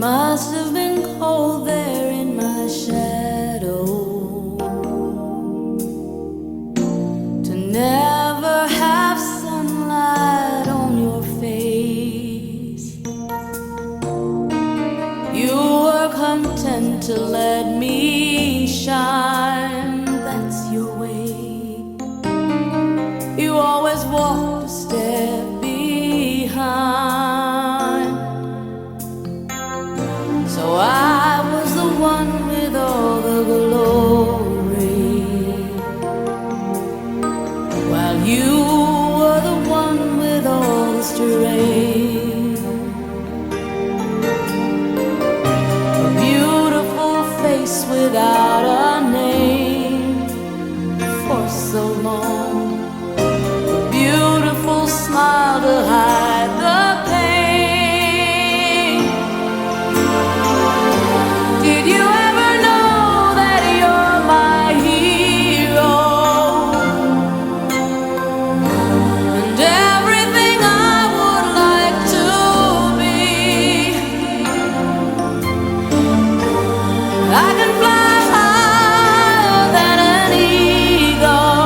must have been cold there in my shadow to never have sunlight on your face. You were content to let me shine, that's your way. You always walked a step behind. So I was the one with all the glory, while you were the one with all the strength. A beautiful face without a name for so long, a beautiful smile to hide the pain. Did you ever know that you're my hero? And everything I would like to be. I can fly higher than an eagle.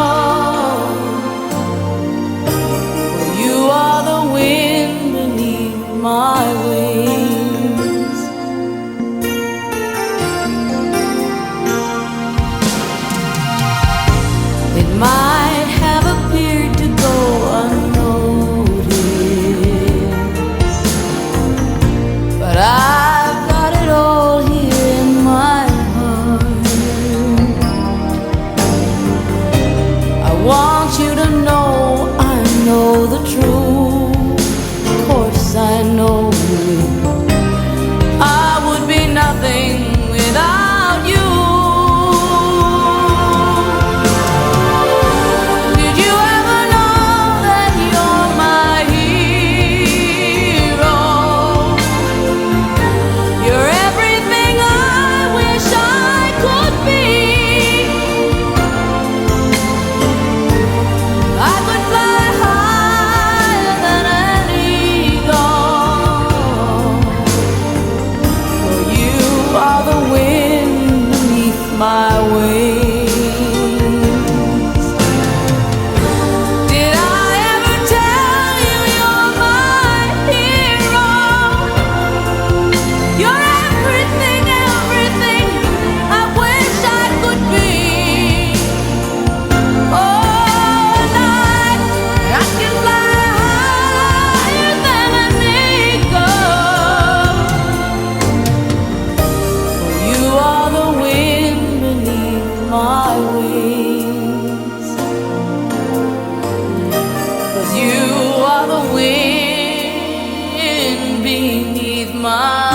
You are the wind beneath my wings. It might have appeared to go unnoticed, but I've got it all here in my heart. I want you to know I know the truth. Of course I know I would be nothing without you. Did you ever know that you're my hero? You're everything I wish I could be. I could fly higher than an eagle. For you are the wind beneath my wings. Did I ever tell you you're my hero? You're everything, everything I wish I could be. Oh, night, I can fly higher than an eagle. You are the wind beneath my wings. 'Cause you are the wind beneath my